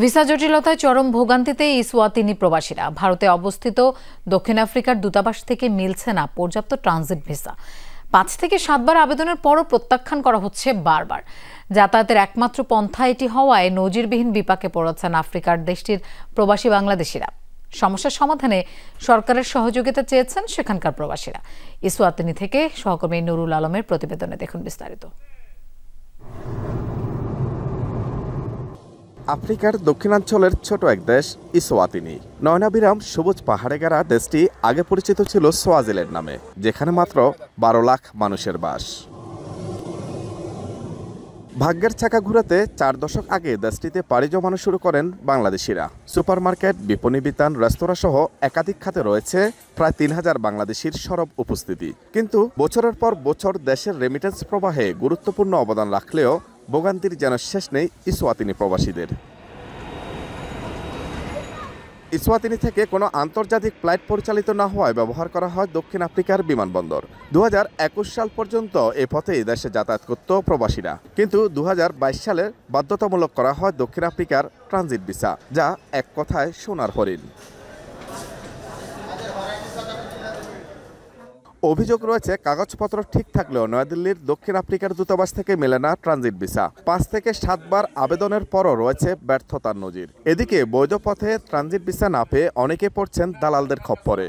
Visa জটিলতায় চরম ভোগান্তিতে ইসওয়াতিনি প্রবাসীরা। ভারতে অবস্থিত দক্ষিণ আফ্রিকার দূতাবাস থেকে মিলছে না পর্যাপ্ত ট্রানজিট ভিসা। ৫ থেকে ৭ বার আবেদনের পরও প্রত্যাখ্যান করা হচ্ছে বারবার। যাতায়াতের একমাত্র পন্থা এটি হওয়ায় নজিরবিহীন বিপাকে পড়েছেন আফ্রিকার দেশটির প্রবাসী বাংলাদেশিরা। সমস্যার সমাধানে সরকারের সহযোগিতা চেয়েছেন সেখানকার প্রবাসীরা। ইসওয়াতিনি থেকে সহকর্মী নুরুল আলমের প্রতিবেদনে দেখুন বিস্তারিত। আফ্রিকার দক্ষিণাঞ্চলের ছোট এক দেশ ইসওয়াতিনি। নয়নাবিরাম সবুজ পাহাড়ে ঘেরা দেশটি আগে পরিচিত ছিল সোয়াজিল্যান্ড নামে, যেখানে মাত্র ১২ লাখ মানুষের বাস। ভাগ্যের চাকা ঘুরাতে ৪ দশক আগে দেশটিতে পাড়ি জমানো শুরু করেন বাংলাদেশিরা। সুপারমার্কেট, বিপণী বিতান, রেস্তোরাঁ সহ একাধিক খাতে রয়েছে প্রায় ৩,০০০ বাংলাদেশির সরব উপস্থিতি। কিন্তু বছরের পর বছর দেশের রেমিটেন্স প্রবাহে গুরুত্বপূর্ণ অবদান রাখলেও ভোগান্তির যেন শেষ নেই ইসওয়াতিনি প্রবাসীদের। ইসওয়াতিনি থেকে কোনো আন্তর্জাতিক ফ্লাইট পরিচালিত না হওয়ায় ব্যবহার করা হয় দক্ষিণ আফ্রিকার বিমানবন্দর। ২০২১ সাল পর্যন্ত এ পথেই দেশে যাতায়াত করত প্রবাসীরা, কিন্তু ২০২২ সালে বাধ্যতামূলক করা হয় দক্ষিণ আফ্রিকার ট্রানজিট ভিসা, যা এক কথায় সোনার হরিণ। অভিযোগ রয়েছে কাগজপত্র ঠিক থাকলেও নয়াদিল্লির দক্ষিণ আফ্রিকার দূতাবাস থেকে মেলে না ট্রানজিট ভিসা। ৫ থেকে ৭ বার আবেদনের পরও রয়েছে ব্যর্থতার নজির। এদিকে বৈধ পথে ট্রানজিট ভিসা না পেয়ে অনেকে পড়ছেন দালালদের খপ্পরে।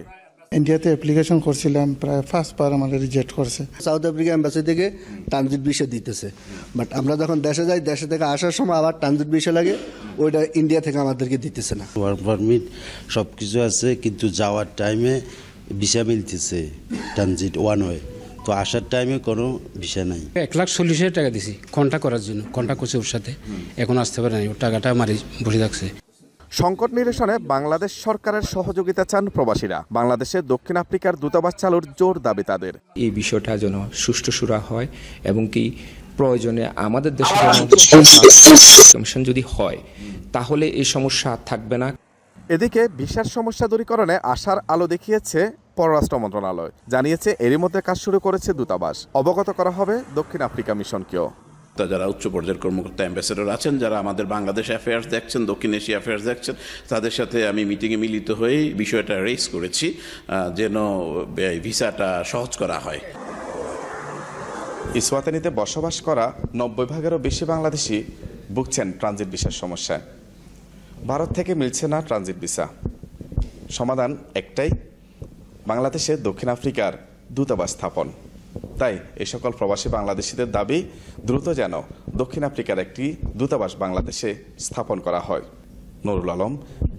ইন্ডিয়াতে অ্যাপ্লিকেশন করছিলাম, প্রায় 5 বার আমাদের রিজেক্ট করছে। সাউথ আফ্রিকা এম্বাসি থেকে ট্রানজিট ভিসা দিতেছে, বাট আমরা যখন দেশে যাই, দেশে থেকে আসার সময় আবার ট্রানজিট ভিসা লাগে, ওইটা ইন্ডিয়া থেকে আমাদেরকে দিতেছে না। ওয়ার্ক পারমিট সব কিছু আছে, কিন্তু যাওয়ার টাইমে ভিসা মিলতেছে ট্রানজিট ওয়ান ওয়ে, তো আসার টাইমে কোনো ভিসা নাই। 1,40,000 টাকা দিছি কন্ট্যাক্ট করার জন্য, কন্ট্যাক্ট করছে ওর সাথে, এখন আসতে পারে না, ওর টাকাটা মারি বসে থাকছে। সংকট নিরসনে বাংলাদেশ সরকারের সহযোগিতা চান প্রবাসীরা। বাংলাদেশে দক্ষিণ আফ্রিকার দূতাবাস চালুর জোর দাবি তাদের। এই বিষয়টা যেন সুষ্ঠু সুরা হয় এবং কি প্রয়োজনে আমাদের দেশে কমিশন যদি হয় তাহলে এই সমস্যা থাকবে না। এদিকে ভিসার সমস্যা দূরীকরণে আশার আলো দেখিয়েছে পররাষ্ট্র মন্ত্রণালয়। জানিয়েছে এরই মধ্যে কাজ শুরু করেছে দূতাবাস। অবগত করা হবে দক্ষিণ আফ্রিকা মিশনকেও। যারা উচ্চ পর্যায়ের কর্মকর্তা অ্যাম্বাসেডর আছেন, যারা আমাদের বাংলাদেশ অ্যাফেয়ার্স দেখছেন, দক্ষিণ এশিয়া অ্যাফেয়ার্স দেখছেন, তাদের সাথে আমি মিটিংয়ে মিলিত হয়ে বিষয়টা রেজ করেছি যেন ভিসাটা সহজ করা হয়। ইসওয়াতিনিতে বসবাস করা ৯০ ভাগেরও বেশি বাংলাদেশি ভুগছেন ট্রানজিট ভিসার সমস্যায়। ভারত থেকে মিলছে না ট্রানজিট ভিসা। সমাধান একটাই, বাংলাদেশে দক্ষিণ আফ্রিকার দূতাবাস স্থাপন। তাই এই সকল প্রবাসী বাংলাদেশিদের দাবি, দ্রুত যেন দক্ষিণ আফ্রিকার একটি দূতাবাস বাংলাদেশে স্থাপন করা হয়। Nurul Alam,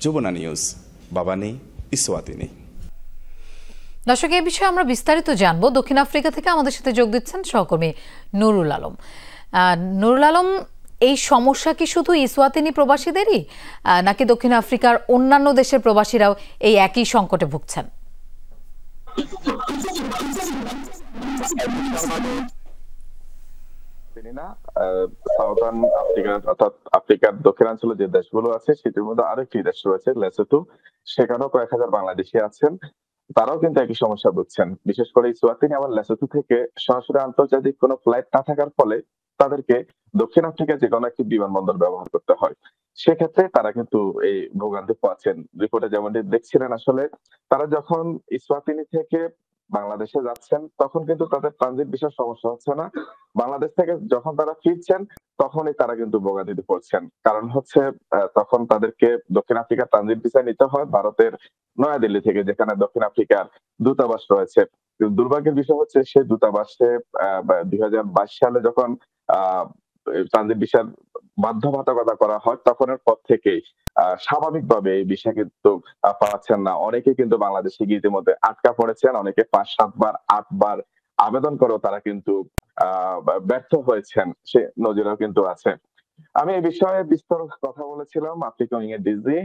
Jamuna news, Mbabane, Eswatini. দর্শক, এই বিষয়ে আমরা বিস্তারিত জানবো। দক্ষিণ আফ্রিকা থেকে আমাদের সাথে যোগ দিচ্ছেন সহকর্মী নুরুল আলম। নুরুল আলম, এই সমস্যা কি শুধু ইসওয়াতিনি প্রবাসীদেরই, নাকি দক্ষিণ আফ্রিকার অন্যান্য দেশের প্রবাসীরাও এই একই সংকটে ভুগছেন? সাউথার্ন আফ্রিকা অর্থাৎ আফ্রিকার দক্ষিণাঞ্চলে যে দেশগুলো আছে সেটির মধ্যে আরেকটি দেশ রয়েছে লেসোথো। সেখানেও কয়েক হাজার বাংলাদেশি আছেন, তারাও কিন্তু একই সমস্যা ভুগছেন। বিশেষ করে ইসওয়াতিনি আবার লেসোথো থেকে সরাসরি আন্তর্জাতিক কোনো ফ্লাইট না থাকার ফলে তাদেরকে দক্ষিণ আফ্রিকার যে কোনো একটি বিমানবন্দর ব্যবহার করতে হয়। সেক্ষেত্রে তারা কিন্তু এই ভোগান্তি পাচ্ছেন। রিপোর্টে যেমনটি দেখছিলেন, আসলে তারা যখন ইসওয়াতিনি থেকে বাংলাদেশে যাচ্ছেন তখন কিন্তু তাদের ট্রানজিট ভিসার সমস্যা হচ্ছে না। বাংলাদেশ থেকে যখন তারা ফিরছেন তখনই তারা কিন্তু ভোগান্তিতে পড়ছেন। কারণ হচ্ছে তখন তাদেরকে দক্ষিণ আফ্রিকার ট্রানজিট ভিসা নিতে হয় ভারতের নয়াদিল্লি থেকে, যেখানে দক্ষিণ আফ্রিকার দূতাবাস রয়েছে। দুর্ভাগ্যের বিষয় হচ্ছে সেই দূতাবাসে ২০২২ সালে যখন ট্রানজিট ভিসার বাধ্যবাধকতা করা হয় তখনের পর থেকেই স্বাভাবিকভাবে এই ভিসা কিন্তু পাচ্ছেন না। অনেকে কিন্তু বাংলাদেশে গিয়ে ইতিমধ্যে আটকা পড়েছেন, অনেকে ৫-৭ বার ৮ বার আবেদন করেও তারা কিন্তু ব্যর্থ হয়েছেন, সে নজিরও কিন্তু আছে। আমি এই বিষয়ে বিস্তর কথা বলেছিলাম আফ্রিকা উইং এর ডিজি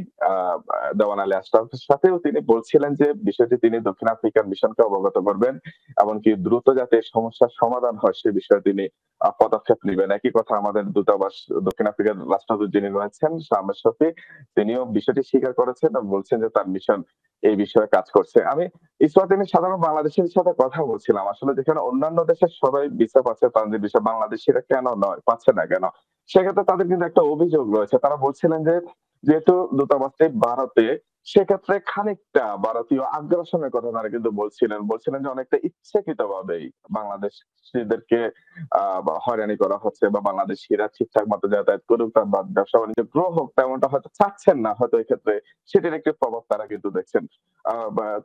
দেওয়ান আলী আশরাফের সাথেও। তিনি বলছিলেন যে বিষয়টি তিনি দক্ষিণ আফ্রিকার মিশনকে অবগত করবেন, এমনকি দ্রুত যাতে সমস্যার সমাধান হয় সে বিষয়ে তিনি পদক্ষেপ নেবেন। একই কথা আমাদের দূতাবাস দক্ষিণ আফ্রিকার রাষ্ট্রদূত যিনি রয়েছেন শাহমেদ শফি, তিনিও বিষয়টি স্বীকার করেছেন এবং বলছেন যে তার মিশন এই বিষয়ে কাজ করছে। আমি ইসওয়াতিনির সাধারণ বাংলাদেশের সাথে কথা বলছিলাম, আসলে যেখানে অন্যান্য দেশের সবাই ভিসা পাচ্ছে, ট্রানজিট ভিসা, বাংলাদেশিরা কেন নয়, পাচ্ছে না কেন? সেক্ষেত্রে তাদের কিন্তু একটা অভিযোগ রয়েছে। তারা বলছিলেন যে যেহেতু দূতাবাসটি ভারতে, সেক্ষেত্রে খানিকটা ভারতীয় আগ্রাসনের কথা তারা কিন্তু বলছিলেন যে অনেকটা ইচ্ছাকৃতভাবেই বাংলাদেশিদেরকে হয়রানি করা হচ্ছে, বা বাংলাদেশিরা ঠিকঠাক মতো যাতায়াত করুক, তার ব্যবসা বাণিজ্য গ্রো হোক, তেমনটা হয়তো চাচ্ছেন না হয়তো এই ক্ষেত্রে, সেটির একটি প্রভাব তারা কিন্তু দেখছেন।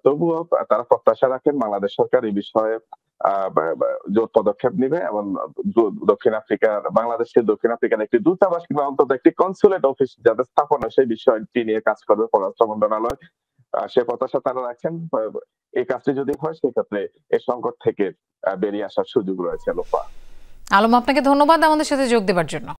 তবুও তারা প্রত্যাশা রাখেন বাংলাদেশ সরকার এই বিষয়ে জোর পদক্ষেপ নেবে এবং বাংলাদেশের দক্ষিণ আফ্রিকার একটি দূতাবাস কিংবা অন্তত একটি কনসুলেট অফিস যাতে স্থাপন হয় সেই বিষয়টি নিয়ে কাজ করবে পররাষ্ট্র মন্ত্রণালয়। সে প্রত্যাশা তারা রাখছেন। এই কাজটি যদি হয় সেক্ষেত্রে এই সংকট থেকে বেরিয়ে আসার সুযোগ রয়েছে। লোপা আলম, আপনাকে ধন্যবাদ আমাদের সাথে যোগ দেওয়ার জন্য।